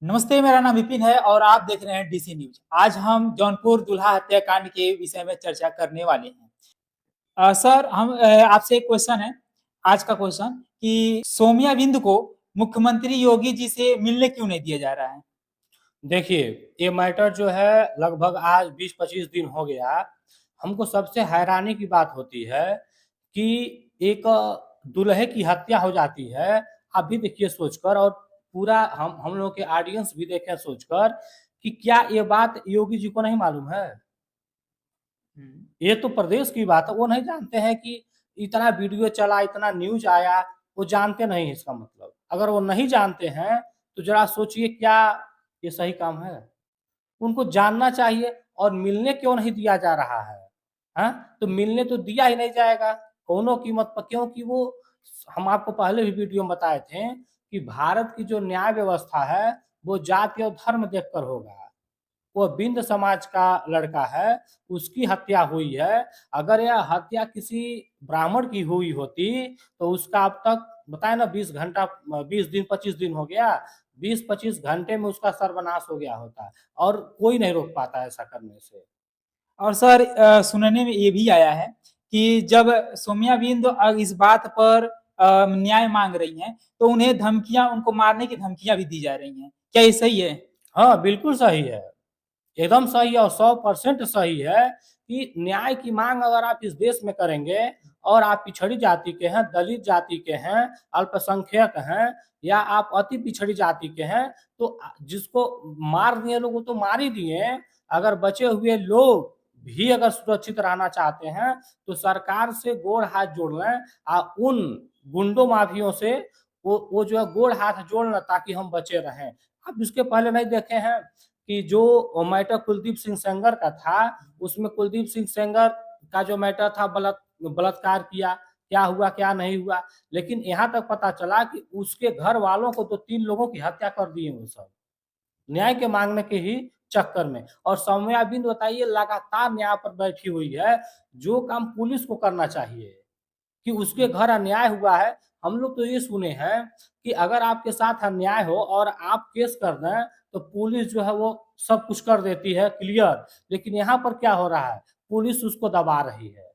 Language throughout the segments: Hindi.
नमस्ते, मेरा नाम विपिन है और आप देख रहे हैं डीसी न्यूज। आज हम जौनपुर दूल्हा हत्याकांड के विषय में चर्चा करने वाले हैं। सर, हम आपसे एक क्वेश्चन है। आज का क्वेश्चन कि सोम्या बिंदु को मुख्यमंत्री योगी जी से मिलने क्यों नहीं दिया जा रहा है? देखिए, ये मैटर जो है लगभग आज 20-25 दिन हो गया। हमको सबसे हैरानी की बात होती है कि एक दूल्हे की हत्या हो जाती है। आप भी देखिए सोचकर, और पूरा हम लोग के ऑडियंस भी देखें सोचकर कि क्या ये बात योगी जी को नहीं मालूम है। ये तो प्रदेश की बात है, वो नहीं जानते हैं कि इतना वीडियो चला, इतना न्यूज आया, वो जानते नहीं है इसका मतलब। अगर वो नहीं जानते हैं तो जरा सोचिए, क्या ये सही काम है? उनको जानना चाहिए। और मिलने क्यों नहीं दिया जा रहा है? हाँ, तो मिलने तो दिया ही नहीं जाएगा कोनो कीमत पर, क्योंकि वो, हम आपको पहले भी वीडियो में बताए थे कि भारत की जो न्याय व्यवस्था है वो जाति और धर्म देखकर होगा। वो बिंद समाज का लड़का है, उसकी हत्या हुई है। अगर यह हत्या किसी ब्राह्मण की हुई होती तो उसका अब तक बताए ना, 20 घंटा, 20 दिन 25 दिन हो गया, 20-25 घंटे में उसका सर्वनाश हो गया होता। और कोई नहीं रोक पाता ऐसा करने से। और सर, सुनने में ये भी आया है कि जब सोम्या बिंदु इस बात पर न्याय मांग रही हैं, तो उन्हें धमकियां, उनको मारने की धमकियां भी दी जा रही हैं। क्या ये सही है? हाँ, बिल्कुल सही है। एकदम सही है और 100% सही है कि न्याय की मांग अगर आप इस देश में करेंगे, और आप पिछड़ी जाति के हैं, दलित जाति के हैं, अल्पसंख्यक हैं, या आप अति पिछड़ी जाति के हैं, तो जिसको मार दिए लोग वो तो मार ही दिए। अगर बचे हुए लोग भी अगर सुरक्षित रहना चाहते हैं तो सरकार से गोड़ हाथ जोड़ लें। उन गुंडों माफियों से वो जो है गोड़ हाथ जोड़ लें ताकि हम बचे रहें। अब इसके पहले नहीं देखे हैं कि जो मैटर कुलदीप सिंह सेंगर का था, उसमें कुलदीप सिंह सेंगर का जो मैटर था, बलात्कार किया, क्या हुआ क्या नहीं हुआ। लेकिन यहाँ तक पता चला कि उसके घर वालों को तो 3 लोगों की हत्या कर दिए वो सब, न्याय के मांगने के ही चक्कर में। और सौम्या बिंद बताइए, लगातार न्याय पर बैठी हुई है। जो काम पुलिस को करना चाहिए कि उसके घर अन्याय हुआ है। हम लोग तो ये सुने हैं कि अगर आपके साथ अन्याय हो और आप केस कर दें तो पुलिस जो है वो सब कुछ कर देती है क्लियर। लेकिन यहाँ पर क्या हो रहा है, पुलिस उसको दबा रही है।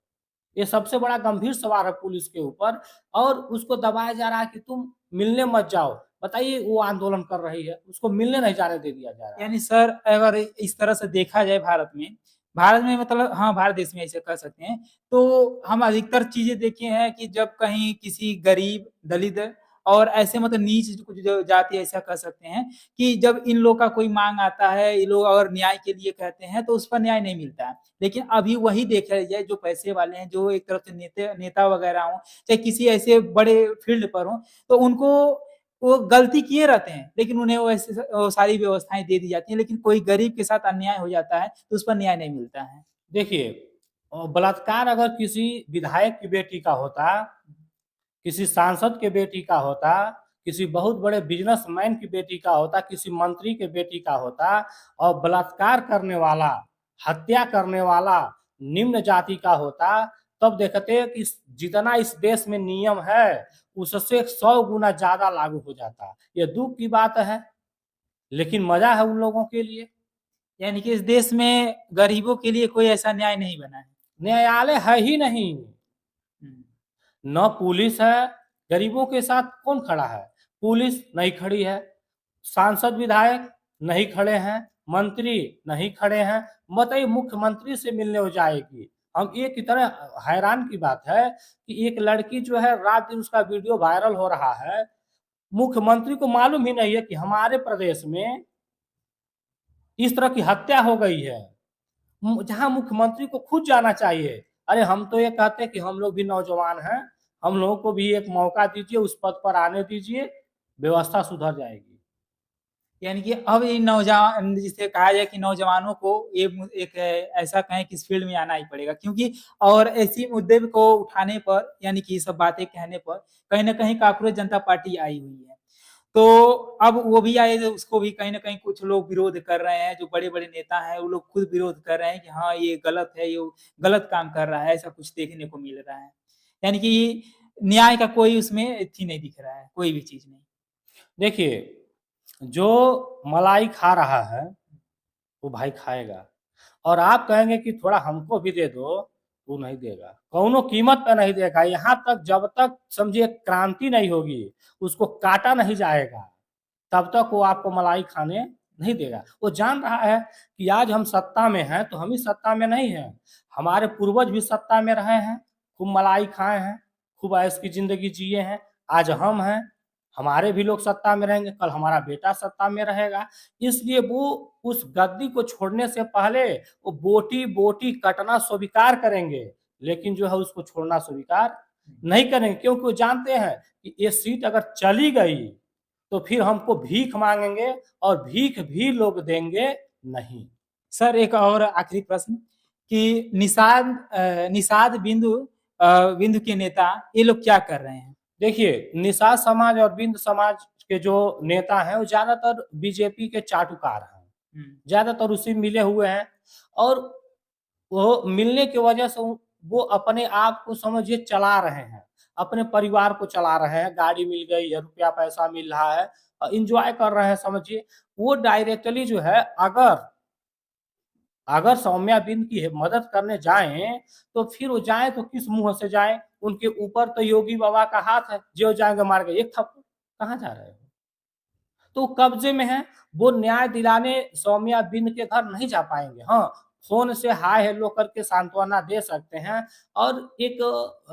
ये सबसे बड़ा गंभीर सवाल है पुलिस के ऊपर। और उसको दबाया जा रहा है कि तुम मिलने मत जाओ। बताइए, वो आंदोलन कर रही है, उसको मिलने नहीं जाने दे दिया जा रहा है। यानी सर, अगर इस तरह से देखा जाए भारत में मतलब, हाँ, भारत देश में ऐसे कर सकते हैं। तो हम अधिकतर चीजें देखे हैं कि जब कहीं किसी गरीब, दलित और ऐसे मतलब नीच कुछ जो जाति, ऐसा कर सकते हैं कि जब इन लोग का कोई मांग आता है, ये लोग अगर न्याय के लिए कहते हैं तो उस पर न्याय नहीं मिलता है। लेकिन अभी वही देखा जाए, जो पैसे वाले हैं, जो एक तरफ से नेता वगैरह हों, चाहे किसी ऐसे बड़े फील्ड पर हों, तो उनको वो गलती किए रहते हैं, लेकिन उन्हें वो ऐसे वो सारी व्यवस्थाएं दे दी जाती हैं। लेकिन कोई गरीब के साथ अन्याय हो जाता है तो उस पर न्याय नहीं मिलता है। देखिए, बलात्कार अगर किसी विधायक की बेटी का होता, किसी सांसद के बेटी का होता, किसी बहुत बड़े बिजनेसमैन की बेटी का होता, किसी मंत्री के बेटी का होता, और बलात्कार करने वाला, हत्या करने वाला निम्न जाति का होता, तब देखते कि जितना इस देश में नियम है उससे 100 गुना ज्यादा लागू हो जाता। ये दुख की बात है, लेकिन मजा है उन लोगों के लिए। यानी कि इस देश में गरीबों के लिए कोई ऐसा न्याय नहीं बना है। न्यायालय है ही नहीं, हम्म। न पुलिस है। गरीबों के साथ कौन खड़ा है? पुलिस नहीं खड़ी है, सांसद विधायक नहीं खड़े हैं, मंत्री नहीं खड़े हैं। बताइए, मुख्यमंत्री से मिलने हो जाएगी। हम ये कितने हैरान की बात है कि एक लड़की जो है, रात दिन उसका वीडियो वायरल हो रहा है। मुख्यमंत्री को मालूम ही नहीं है कि हमारे प्रदेश में इस तरह की हत्या हो गई है, जहां मुख्यमंत्री को खुद जाना चाहिए। अरे, हम तो ये कहते हैं कि हम लोग भी नौजवान हैं, हम लोगों को भी एक मौका दीजिए, उस पद पर आने दीजिए, व्यवस्था सुधर जाएगी। यानी कि अब इन नौजवान, जिसे कहा जाए कि नौजवानों को ये एक ऐसा कहें कि इस फील्ड में आना ही पड़ेगा, क्योंकि और ऐसी मुद्दे को उठाने पर, यानी कि सब बातें कहने पर कहीं ना कहीं कांग्रेस जनता पार्टी आई हुई है। तो अब वो भी आए तो उसको भी कहीं ना कहीं कुछ लोग विरोध कर रहे हैं। जो बड़े बड़े नेता हैं वो लोग खुद विरोध कर रहे हैं कि हाँ, ये गलत है, ये गलत काम कर रहा है, ऐसा कुछ देखने को मिल रहा है। यानी कि न्याय का कोई उसमें थी नहीं दिख रहा है, कोई भी चीज नहीं। देखिए, जो मलाई खा रहा है वो भाई खाएगा, और आप कहेंगे कि थोड़ा हमको भी दे दो, वो नहीं देगा, कौनो कीमत पे नहीं देगा। यहाँ तक जब तक समझिए क्रांति नहीं होगी, उसको काटा नहीं जाएगा, तब तक वो आपको मलाई खाने नहीं देगा। वो जान रहा है कि आज हम सत्ता में हैं तो हम ही सत्ता में नहीं हैं, हमारे पूर्वज भी सत्ता में रहे हैं, खूब मलाई खाए हैं, खूब ऐश की जिंदगी जिए हैं। आज हम हैं, हमारे भी लोग सत्ता में रहेंगे, कल हमारा बेटा सत्ता में रहेगा। इसलिए वो उस गद्दी को छोड़ने से पहले वो बोटी बोटी कटना स्वीकार करेंगे, लेकिन जो है उसको छोड़ना स्वीकार नहीं करेंगे, क्योंकि वो जानते हैं कि ये सीट अगर चली गई तो फिर हमको भीख मांगेंगे, और भीख भी लोग देंगे नहीं। सर एक और आखिरी प्रश्न कि निषाद बिंदु के नेता ये लोग क्या कर रहे हैं? देखिए, निषाद समाज और बिंद समाज के जो नेता हैं वो ज्यादातर बीजेपी के चाटुकार हैं, ज्यादातर उसी मिले हुए हैं, और वो मिलने की वजह से वो अपने आप को समझिए चला रहे हैं, अपने परिवार को चला रहे हैं, गाड़ी मिल गई है, रुपया पैसा मिल रहा है, इंजॉय कर रहे हैं समझिए। वो डायरेक्टली जो है, अगर अगर सौम्या बिंद की मदद करने जाएं तो फिर वो जाएं तो किस मुंह से जाएं? उनके ऊपर तो योगी बाबा का हाथ है, जो जाएंगे मार के एक थप्पड़। कहाँ जा रहे हो? तो कब्जे में है, वो न्याय दिलाने सौम्या बिंद के घर नहीं जा पाएंगे। हाँ, फोन से हाय हेलो करके सांत्वना दे सकते हैं, और एक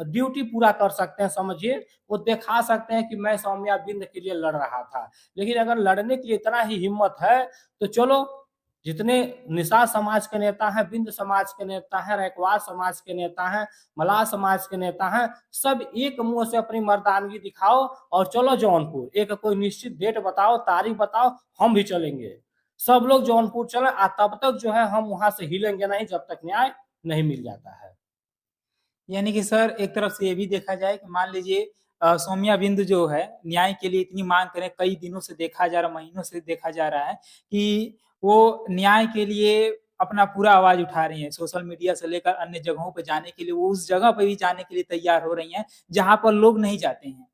ड्यूटी पूरा कर सकते हैं समझिए, वो दिखा सकते हैं कि मैं सौम्या बिंद के लिए लड़ रहा था। लेकिन अगर लड़ने के लिए इतना ही हिम्मत है तो चलो, जितने निषाद समाज के नेता हैं, बिंद समाज के नेता हैं, रैकवार समाज के नेता हैं, मलाह समाज के नेता हैं, सब एक मुंह से अपनी मर्दानगी दिखाओ और चलो जौनपुर, एक कोई निश्चित डेट बताओ, तारीख बताओ, हम भी चलेंगे। सब लोग जौनपुर चले, तब तक जो है हम वहां से हिलेंगे नहीं जब तक न्याय नहीं मिल जाता है। यानी कि सर एक तरफ से ये भी देखा जाए कि मान लीजिए सौम्या बिंदु जो है न्याय के लिए इतनी मांग करें, कई दिनों से देखा जा रहा, महीनों से देखा जा रहा है कि वो न्याय के लिए अपना पूरा आवाज उठा रही हैं, सोशल मीडिया से लेकर अन्य जगहों पे जाने के लिए वो उस जगह पे भी जाने के लिए तैयार हो रही हैं जहां पर लोग नहीं जाते हैं।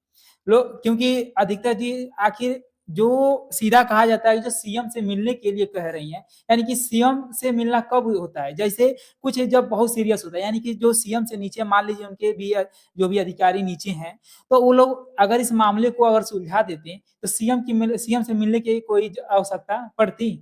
लोग क्योंकि अधिकतर जी आखिर जो सीधा कहा जाता है कि जो सीएम से मिलने के लिए कह रही हैं, यानी कि सीएम से मिलना कब होता है? जैसे कुछ जब बहुत सीरियस होता है, यानी कि जो सीएम से नीचे मान लीजिए उनके भी जो भी अधिकारी नीचे हैं, तो वो लोग अगर इस मामले को अगर सुलझा देते तो सीएम से मिलने की कोई आवश्यकता पड़ती?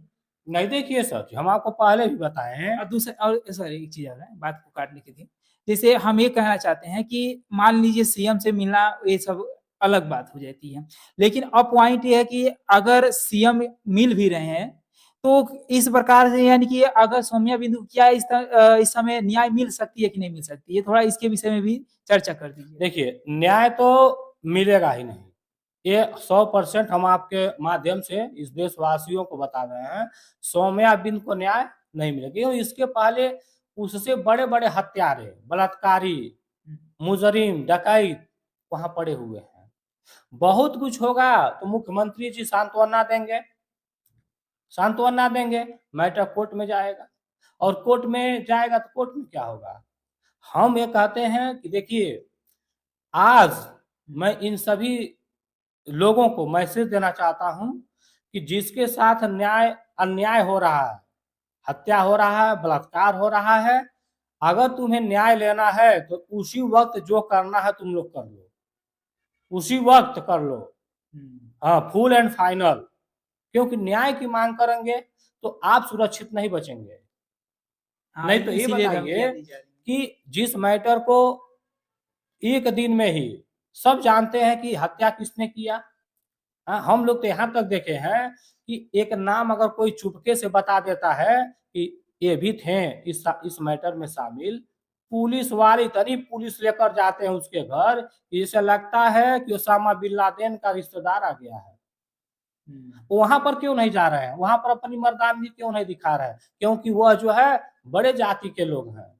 नहीं, देखिए सर, हम आपको पहले भी बताए हैं। और दूसरा और सॉरी एक चीज़ और है, बात को काटने के लिए। जैसे हम ये कहना चाहते हैं कि मान लीजिए सीएम से मिलना ये सब अलग बात हो जाती है। लेकिन अब पॉइंट ये है कि अगर सीएम मिल भी रहे हैं, तो इस प्रकार से यानी कि अगर सौम्या बिंदु क्या इस समय न्याय मिल सकती है कि नहीं मिल सकती? ये थोड़ा इसके विषय में भी चर्चा कर दीजिए। देखिए, न्याय तो मिलेगा ही नहीं, ये 100% हम आपके माध्यम से इस देशवासियों को बता रहे हैं। सौम्या बिंद को न्याय नहीं मिलेगा, क्योंकि इसके पहले उससे बड़े बड़े हत्यारे, बलात्कारी, मुजरिम, डकैत वहां पड़े हुए हैं। बहुत कुछ होगा तो मुख्यमंत्री जी सांत्वना देंगे, सांत्वना देंगे, मैटर कोर्ट में जाएगा, और कोर्ट में जाएगा तो कोर्ट में क्या होगा? हम ये कहते हैं कि देखिए, आज मैं इन सभी लोगों को मैसेज देना चाहता हूं कि जिसके साथ अन्याय हो रहा है, हत्या हो रहा है, बलात्कार हो रहा है, अगर तुम्हें न्याय लेना है तो उसी वक्त जो करना है तुम लोग कर लो, उसी वक्त कर लो। हाँ, फुल एंड फाइनल, क्योंकि न्याय की मांग करेंगे तो आप सुरक्षित नहीं बचेंगे। हाँ, नहीं तो ये इसीलिए बताइए धमकियाँ दी जा रही हैं। कि जिस मैटर को एक दिन में ही सब जानते हैं कि हत्या किसने किया। हाँ, हम लोग तो यहाँ तक देखे हैं कि एक नाम अगर कोई चुपके से बता देता है कि ये भी थे इस मैटर में शामिल, पुलिस वाले इतनी पुलिस लेकर जाते हैं उसके घर कि इसे लगता है कि ओसामा बिन लादेन का रिश्तेदार आ गया है। वहां पर क्यों नहीं जा रहे हैं? वहां पर अपनी मर्दानगी क्यों नहीं दिखा रहे हैं? क्योंकि वह जो है बड़े जाति के लोग हैं,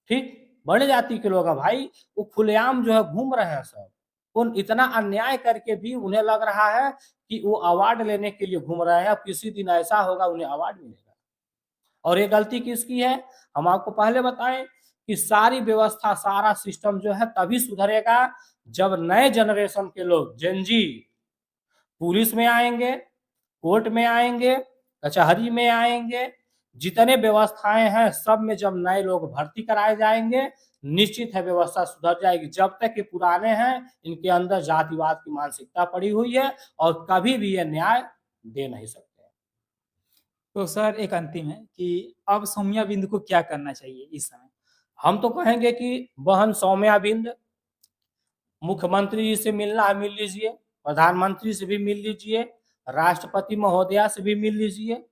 ठीक, बड़े जाति के लोग हैं भाई, वो खुलेआम जो है घूम रहे हैं सब। उन इतना अन्याय करके भी उन्हें लग रहा है कि वो अवार्ड लेने के लिए घूम रहे हैं, अब किसी दिन ऐसा होगा उन्हें अवार्ड मिलेगा। और ये गलती किसकी है? हम आपको पहले बताएं कि सारी व्यवस्था, सारा सिस्टम जो है तभी सुधरेगा जब नए जनरेशन के लोग, जेनजी, पुलिस में आएंगे, कोर्ट में आएंगे, कचहरी में आएंगे, जितने व्यवस्थाएं हैं सब में जब नए लोग भर्ती कराए जाएंगे, निश्चित है व्यवस्था सुधर जाएगी। जब तक ये पुराने हैं, इनके अंदर जातिवाद की मानसिकता पड़ी हुई है और कभी भी ये न्याय दे नहीं सकते। तो सर एक अंतिम है कि अब सौम्या बिंदु को क्या करना चाहिए इस समय? हम तो कहेंगे कि बहन सौम्या बिंद, मुख्यमंत्री जी से मिलना है मिल लीजिए, प्रधानमंत्री से भी मिल लीजिए, राष्ट्रपति महोदया से भी मिल लीजिए,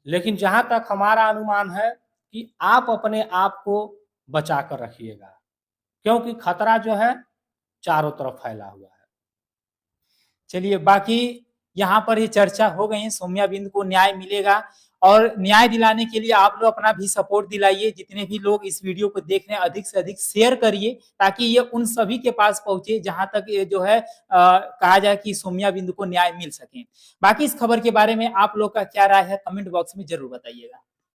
लेकिन जहां तक हमारा अनुमान है कि आप अपने आप को बचा कर रखिएगा, क्योंकि खतरा जो है चारों तरफ फैला हुआ है। चलिए, बाकी यहाँ पर ये चर्चा हो गई है, सौम्या बिंदु को न्याय मिलेगा और न्याय दिलाने के लिए आप लोग अपना भी सपोर्ट दिलाइए। जितने भी लोग इस वीडियो को देख रहे हैं अधिक से अधिक शेयर करिए, ताकि ये उन सभी के पास पहुंचे जहां तक ये जो है कहा जाए कि सौम्या बिंदु को न्याय मिल सके। बाकी इस खबर के बारे में आप लोग का क्या राय है, कमेंट बॉक्स में जरूर बताइएगा।